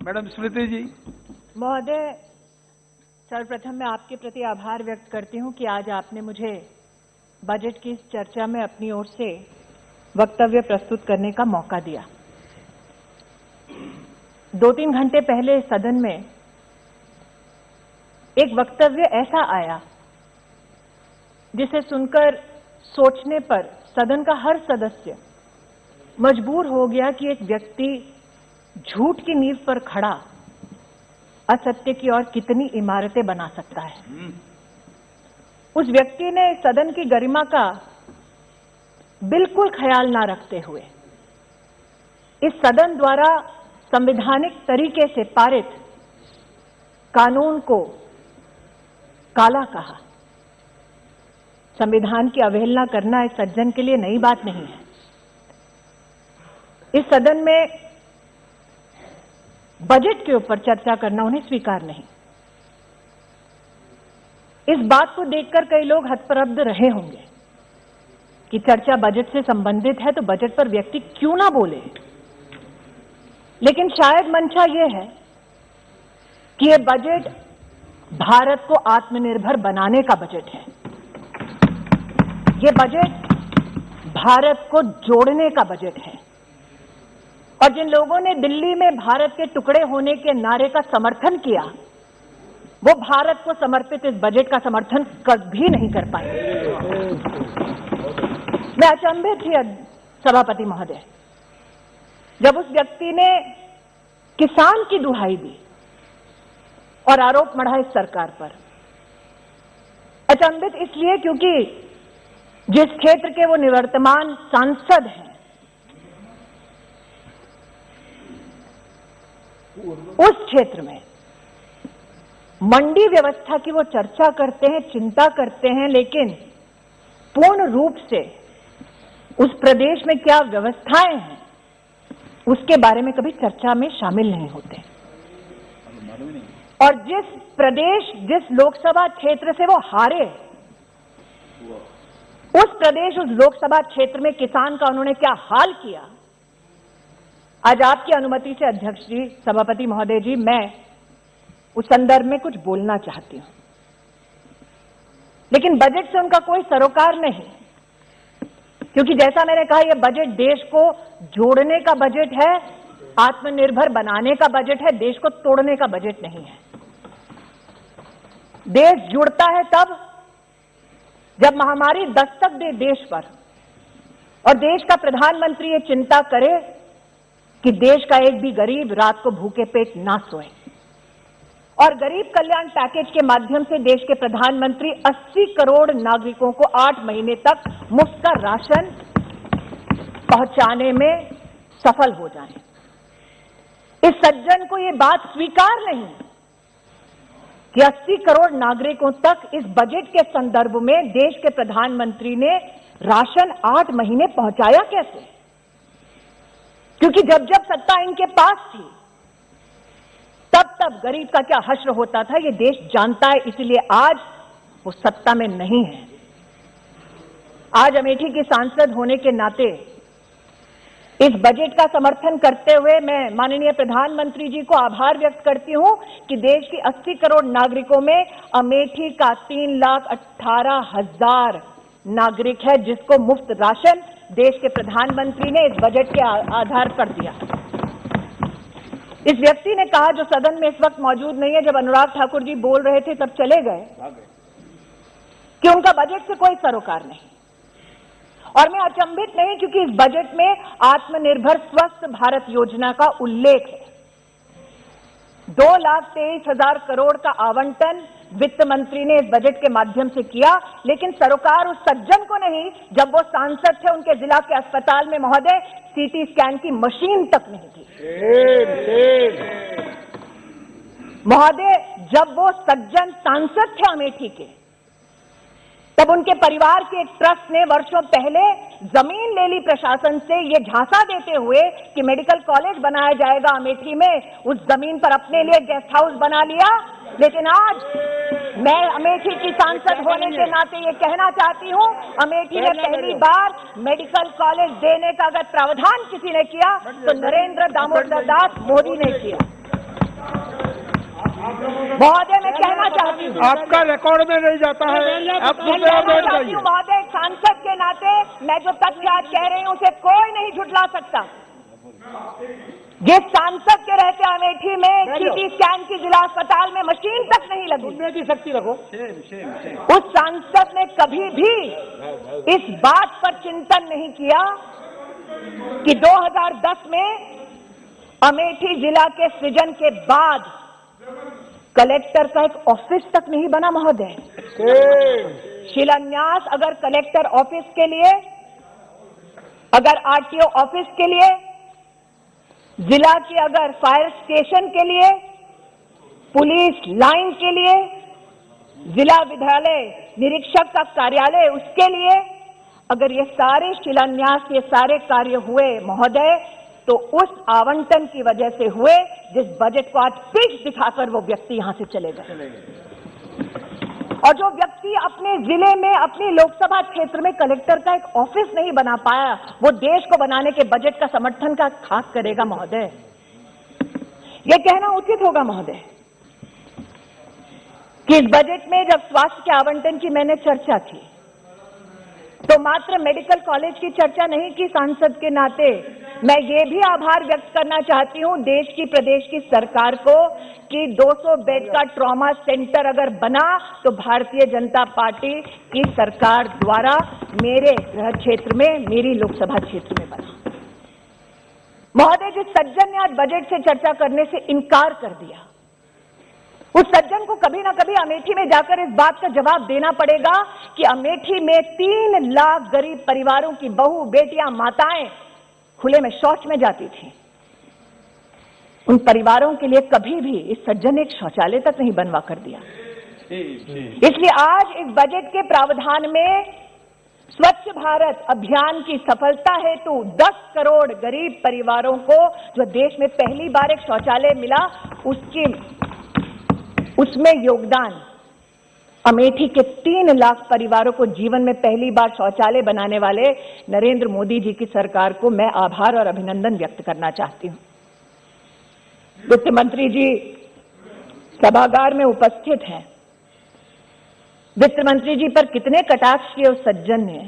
Madam स्मृति जी। महोदय, सर्वप्रथम मैं आपके प्रति आभार व्यक्त करती हूं कि आज आपने मुझे बजट की इस चर्चा में अपनी ओर से वक्तव्य प्रस्तुत करने का मौका दिया। 2-3 घंटे पहले सदन में एक वक्तव्य ऐसा आया जिसे सुनकर सोचने पर सदन का हर सदस्य मजबूर हो गया कि एक व्यक्ति झूठ की नींव पर खड़ा असत्य की और कितनी इमारतें बना सकता है। उस व्यक्ति ने सदन की गरिमा का बिल्कुल ख्याल ना रखते हुए इस सदन द्वारा संवैधानिक तरीके से पारित कानून को काला कहा। संविधान की अवहेलना करना इस सज्जन के लिए नई बात नहीं है। इस सदन में बजट के ऊपर चर्चा करना उन्हें स्वीकार नहीं। इस बात को देखकर कई लोग हतप्रभ रहे होंगे कि चर्चा बजट से संबंधित है तो बजट पर व्यक्ति क्यों ना बोले, लेकिन शायद मंशा यह है कि यह बजट भारत को आत्मनिर्भर बनाने का बजट है। यह बजट भारत को जोड़ने का बजट है और जिन लोगों ने दिल्ली में भारत के टुकड़े होने के नारे का समर्थन किया वो भारत को समर्पित इस बजट का समर्थन कभी नहीं कर पाए। मैं अचंभित थी सभापति महोदय जब उस व्यक्ति ने किसान की दुहाई दी और आरोप मढ़ा इस सरकार पर। अचंभित इसलिए क्योंकि जिस क्षेत्र के वो निवर्तमान सांसद हैं उस क्षेत्र में मंडी व्यवस्था की वो चर्चा करते हैं, चिंता करते हैं, लेकिन पूर्ण रूप से उस प्रदेश में क्या व्यवस्थाएं हैं उसके बारे में कभी चर्चा में शामिल नहीं होते। और जिस लोकसभा क्षेत्र से वो हारे उस लोकसभा क्षेत्र में किसान का उन्होंने क्या हाल किया, आज आपकी अनुमति से अध्यक्ष जी, सभापति महोदय जी, मैं उस संदर्भ में कुछ बोलना चाहती हूं। लेकिन बजट से उनका कोई सरोकार नहीं, क्योंकि जैसा मैंने कहा यह बजट देश को जोड़ने का बजट है, आत्मनिर्भर बनाने का बजट है, देश को तोड़ने का बजट नहीं है। देश जुड़ता है तब जब महामारी दस्तक दे देश पर और देश का प्रधानमंत्री ये चिंता करे कि देश का एक भी गरीब रात को भूखे पेट ना सोए। और गरीब कल्याण पैकेज के माध्यम से देश के प्रधानमंत्री 80 करोड़ नागरिकों को 8 महीने तक मुफ्त का राशन पहुंचाने में सफल हो जाएं। इस सज्जन को यह बात स्वीकार नहीं कि 80 करोड़ नागरिकों तक इस बजट के संदर्भ में देश के प्रधानमंत्री ने राशन 8 महीने पहुंचाया कैसे, क्योंकि जब जब सत्ता इनके पास थी तब तब गरीब का क्या हश्र होता था ये देश जानता है, इसलिए आज वो सत्ता में नहीं है। आज अमेठी की सांसद होने के नाते इस बजट का समर्थन करते हुए मैं माननीय प्रधानमंत्री जी को आभार व्यक्त करती हूं कि देश की 80 करोड़ नागरिकों में अमेठी का 3,18,000 नागरिक है जिसको मुफ्त राशन देश के प्रधानमंत्री ने इस बजट के आधार पर दिया। इस व्यक्ति ने कहा, जो सदन में इस वक्त मौजूद नहीं है, जब अनुराग ठाकुर जी बोल रहे थे तब चले गए, कि उनका बजट से कोई सरोकार नहीं। और मैं अचंभित नहीं, क्योंकि इस बजट में आत्मनिर्भर स्वस्थ भारत योजना का उल्लेख है। 2,23,000 करोड़ का आवंटन वित्त मंत्री ने इस बजट के माध्यम से किया, लेकिन सरोकार उस सज्जन को नहीं जब वो सांसद थे, उनके जिला के अस्पताल में महोदय सीटी स्कैन की मशीन तक नहीं थी। महोदय जब वो सज्जन सांसद थे अमेठी के, तब उनके परिवार के एक ट्रस्ट ने वर्षों पहले जमीन ले ली प्रशासन से, ये झांसा देते हुए कि मेडिकल कॉलेज बनाया जाएगा अमेठी में। उस जमीन पर अपने लिए गेस्ट हाउस बना लिया। लेकिन आज मैं अमेठी की सांसद होने के नाते ये कहना चाहती हूं, अमेठी ने पहली बार मेडिकल कॉलेज देने का अगर प्रावधान किसी ने किया तो नरेंद्र दामोदर दास मोदी ने किया। महोदय मैं कहना चाहती हूँ, आपका रिकॉर्ड में नहीं जाता है, आप मैं कहना चाहती हूँ महोदय, सांसद के नाते मैं जो तथ्य आज कह रही हूँ उसे कोई नहीं झुठला सकता। जिस सांसद के रहते अमेठी में सीटी स्कैन की जिला अस्पताल में मशीन तक नहीं लगी, शक्ति रखो, उस सांसद ने कभी भी इस बात पर चिंतन नहीं किया कि 2010 में अमेठी जिला के सृजन के बाद कलेक्टर का एक ऑफिस तक नहीं बना महोदय। शिलान्यास अगर कलेक्टर ऑफिस के लिए, अगर आरटीओ ऑफिस के लिए, जिला के अगर फायर स्टेशन के लिए, पुलिस लाइन के लिए, जिला विद्यालय निरीक्षक का कार्यालय उसके लिए, अगर ये सारे शिलान्यास, ये सारे कार्य हुए महोदय, तो उस आवंटन की वजह से हुए जिस बजट को आज पिच दिखाकर वो व्यक्ति यहां से चले गए। और जो व्यक्ति अपने जिले में, अपने लोकसभा क्षेत्र में कलेक्टर का एक ऑफिस नहीं बना पाया, वो देश को बनाने के बजट का समर्थन का खाक करेगा महोदय। ये कहना उचित होगा महोदय कि इस बजट में जब स्वास्थ्य के आवंटन की मैंने चर्चा की तो मात्र मेडिकल कॉलेज की चर्चा नहीं की। सांसद के नाते मैं ये भी आभार व्यक्त करना चाहती हूं देश की, प्रदेश की सरकार को कि 200 बेड का ट्रॉमा सेंटर अगर बना तो भारतीय जनता पार्टी की सरकार द्वारा मेरे गृह क्षेत्र में, मेरी लोकसभा क्षेत्र में बना। महोदय, जिस सज्जन ने आज बजट से चर्चा करने से इनकार कर दिया, उस सज्जन को कभी ना कभी अमेठी में जाकर इस बात का जवाब देना पड़ेगा कि अमेठी में 3 लाख गरीब परिवारों की बहू, बेटियां, माताएं खुले में शौच में जाती थी। उन परिवारों के लिए कभी भी इस सज्जन ने एक शौचालय तक नहीं बनवा कर दिया। इसलिए आज इस बजट के प्रावधान में स्वच्छ भारत अभियान की सफलता हेतु 10 करोड़ गरीब परिवारों को जो देश में पहली बार एक शौचालय मिला, उसमें योगदान अमेठी के 3 लाख परिवारों को जीवन में पहली बार शौचालय बनाने वाले नरेंद्र मोदी जी की सरकार को मैं आभार और अभिनंदन व्यक्त करना चाहती हूं। वित्त मंत्री जी सभागार में उपस्थित हैं। वित्त मंत्री जी पर कितने कटाक्ष किए उस सज्जन ने,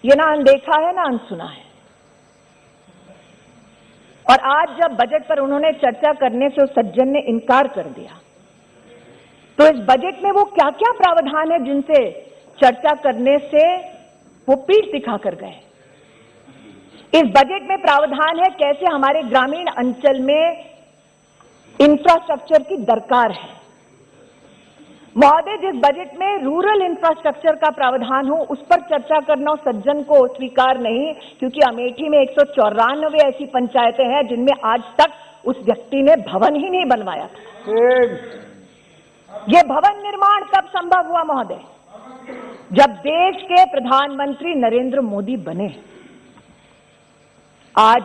ये ना अनदेखा है ना अनसुना है। और आज जब बजट पर उन्होंने चर्चा करने से उस सज्जन ने इनकार कर दिया, तो इस बजट में वो क्या क्या प्रावधान है जिनसे चर्चा करने से वो पीठ दिखाकर गए। इस बजट में प्रावधान है कैसे हमारे ग्रामीण अंचल में इंफ्रास्ट्रक्चर की दरकार है। महोदय, जिस बजट में रूरल इंफ्रास्ट्रक्चर का प्रावधान हो उस पर चर्चा करना सज्जन को स्वीकार नहीं, क्योंकि अमेठी में 194 ऐसी पंचायतें हैं जिनमें आज तक उस व्यक्ति ने भवन ही नहीं बनवाया था। ये भवन निर्माण कब संभव हुआ महोदय? जब देश के प्रधानमंत्री नरेंद्र मोदी बने। आज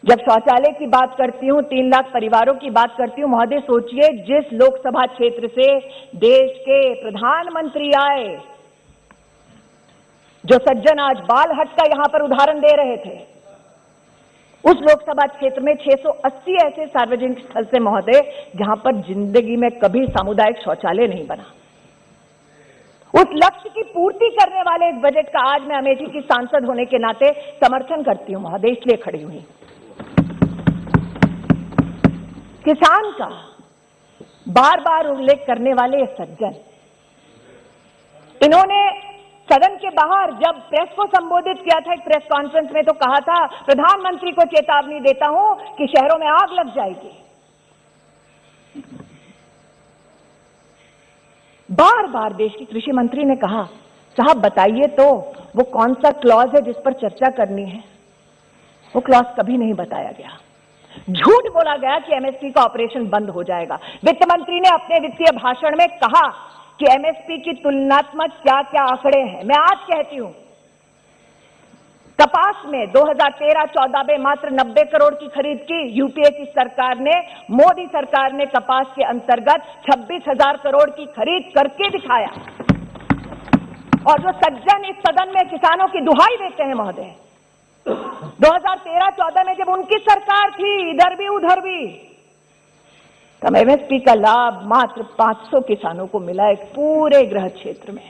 जब शौचालय की बात करती हूं, 3 लाख परिवारों की बात करती हूं, महोदय सोचिए जिस लोकसभा क्षेत्र से देश के प्रधानमंत्री आए, जो सज्जन आज बाल हट का यहां पर उदाहरण दे रहे थे, उस लोकसभा क्षेत्र में 680 ऐसे सार्वजनिक स्थल से महोदय जहां पर जिंदगी में कभी सामुदायिक शौचालय नहीं बना। उस लक्ष्य की पूर्ति करने वाले इस बजट का आज मैं अमेठी की सांसद होने के नाते समर्थन करती हूं महोदय, इसलिए खड़ी हुई। किसान का बार बार उल्लेख करने वाले ये सज्जन, इन्होंने सदन के बाहर जब प्रेस को संबोधित किया था, एक प्रेस कॉन्फ्रेंस में, तो कहा था प्रधानमंत्री को चेतावनी देता हूं कि शहरों में आग लग जाएगी। बार बार देश की कृषि मंत्री ने कहा, साहब बताइए तो वो कौन सा क्लॉज है जिस पर चर्चा करनी है। वो क्लॉज कभी नहीं बताया गया। झूठ बोला गया कि एमएसपी का ऑपरेशन बंद हो जाएगा। वित्त मंत्री ने अपने वित्तीय भाषण में कहा कि एमएसपी की तुलनात्मक क्या क्या आंकड़े हैं। मैं आज कहती हूं, कपास में 2013-14 में मात्र 90 करोड़ की खरीद की यूपीए की सरकार ने, मोदी सरकार ने कपास के अंतर्गत 26,000 करोड़ की खरीद करके दिखाया। और जो सज्जन इस सदन में किसानों की दुहाई देते हैं महोदय, 2013-14 में जब उनकी सरकार थी, इधर भी उधर भी, कम एमएसपी का लाभ मात्र 500 किसानों को मिला एक पूरे गृह क्षेत्र में।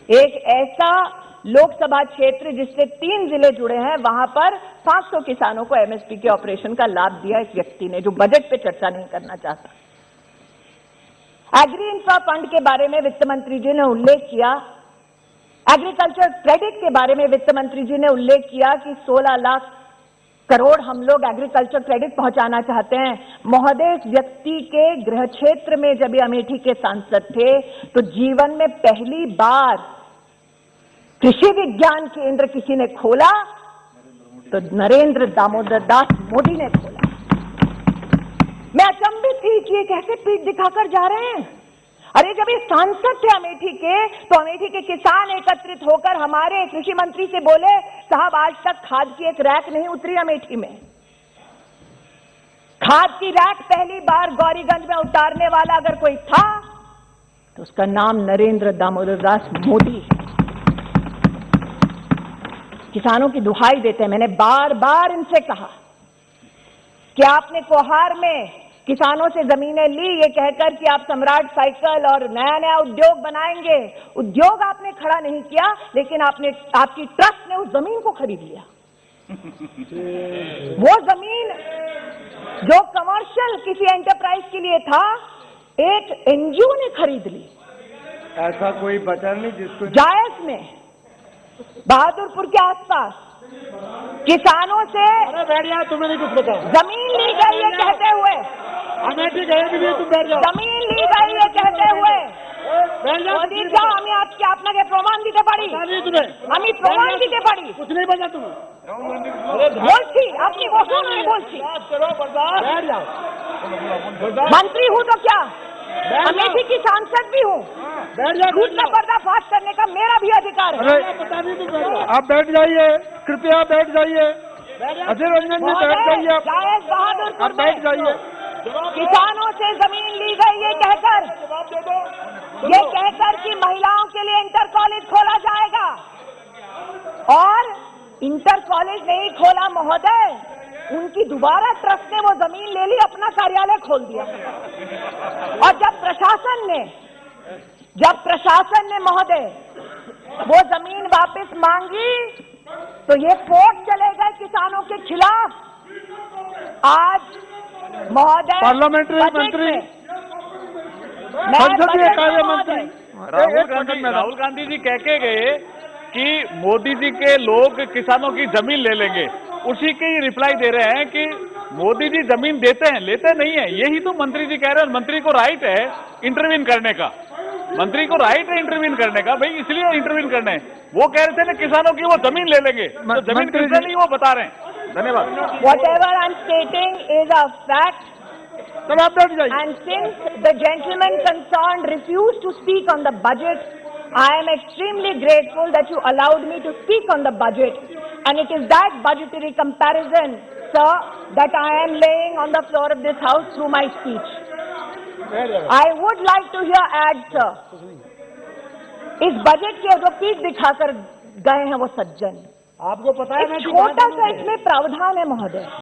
एक ऐसा लोकसभा क्षेत्र जिससे 3 जिले जुड़े हैं, वहां पर 500 किसानों को एमएसपी के ऑपरेशन का लाभ दिया एक व्यक्ति ने, जो बजट पे चर्चा नहीं करना चाहता। एग्री इंफ्रा फंड के बारे में वित्त मंत्री जी ने उल्लेख किया, एग्रीकल्चर क्रेडिट के बारे में वित्त मंत्री जी ने उल्लेख किया कि 16 लाख करोड़ हम लोग एग्रीकल्चर क्रेडिट पहुंचाना चाहते हैं। महोदय, इस व्यक्ति के गृह क्षेत्र में जब ये अमेठी के सांसद थे तो जीवन में पहली बार कृषि विज्ञान केंद्र किसी ने खोला तो नरेंद्र दामोदर दास मोदी ने खोला। मैं अचंभित थी कि ये कैसे पीठ दिखाकर जा रहे हैं। अरे जब ये सांसद थे अमेठी के, तो अमेठी के किसान एकत्रित होकर हमारे कृषि मंत्री से बोले, साहब आज तक खाद की एक रैक नहीं उतरी अमेठी में। खाद की रैक पहली बार गौरीगंज में उतारने वाला अगर कोई था तो उसका नाम नरेंद्र दामोदर दास मोदी है। किसानों की दुहाई देते हैं, मैंने बार बार इनसे कहा कि आपने कोहार में किसानों से जमीनें ली ये कहकर कि आप सम्राट साइकिल और नया नया उद्योग बनाएंगे। उद्योग आपने खड़ा नहीं किया, लेकिन आपकी ट्रस्ट ने उस जमीन को खरीद लिया। वो जमीन जो कमर्शियल किसी एंटरप्राइज के लिए था, एक एनजीओ ने खरीद ली। ऐसा कोई बचा नहीं जिसको जायस में बहादुरपुर के आसपास किसानों से बैठ जाओ, तुम्हें नहीं कुछ पता। जमीन ली गई है कहते हुए, अमेठी गए भी नहीं, तुम बैठ जाओ। जमीन ली गई है कहते हुए बैठ जाओ। मोदी साहब, আমি আজকে আপনাকে প্রমাণ দিতে পারি, আমি প্রমাণ দিতে পারি। कुछ नहीं बचा तुम्हें। বলছি, আপনি বসুন, আমি বলছি। बैठ जाओ। मंत्री हूँ तो क्या, अमेठी की सांसद भी हूँ। बैठ जाओ। झूठ का पर्दाफाश करने का मेरा भी अधिकार है। पता नहीं तुम बैठ जाओ। आप बैठ जाइए, कृपया बैठ जाइए। अजय रंजन जी बैठ जाइए। जायज बहादुरपुर आप बैठ जाइए। किसानों से जमीन ली गई ये कहकर कि महिलाओं के लिए इंटर कॉलेज खोला जाएगा, और इंटर कॉलेज नहीं खोला महोदय, उनकी दोबारा ट्रस्ट ने वो जमीन ले ली, अपना कार्यालय खोल दिया। और जब प्रशासन ने महोदय वो जमीन वापस मांगी तो ये कोर्ट चले गए किसानों के खिलाफ। आज महोदय पार्लियामेंट्री मंत्री, संसदीय कार्य मंत्री राहुल गांधी जी कह के गए कि मोदी जी के लोग किसानों की जमीन ले लेंगे, उसी की रिप्लाई दे रहे हैं कि मोदी जी जमीन देते हैं, लेते नहीं है। यही तो मंत्री जी कह रहे हैं। मंत्री को राइट है इंटरवीन करने का, मंत्री को राइट है इंटरवीन करने का, भाई इसलिए इंटरवीन करने हैं। वो कह रहे थे ना किसानों की वो जमीन ले लेंगे, तो जमीन किसने ली वो बता रहे हैं। धन्यवाद। Whatever I'm stating is a fact. तब आप बैठ जाइए। And since the gentleman concerned refused to speak on the budget, I am extremely grateful that you allowed me to speak on the budget. And it is that budgetary comparison, sir, that I am laying on the floor of this house through my speech. I would like to hear add, sir. इस budget के जो पीठ दिखाकर गए हैं वो सज्जन, आपको पता है एक छोटा सा इसमें प्रावधान है महोदय।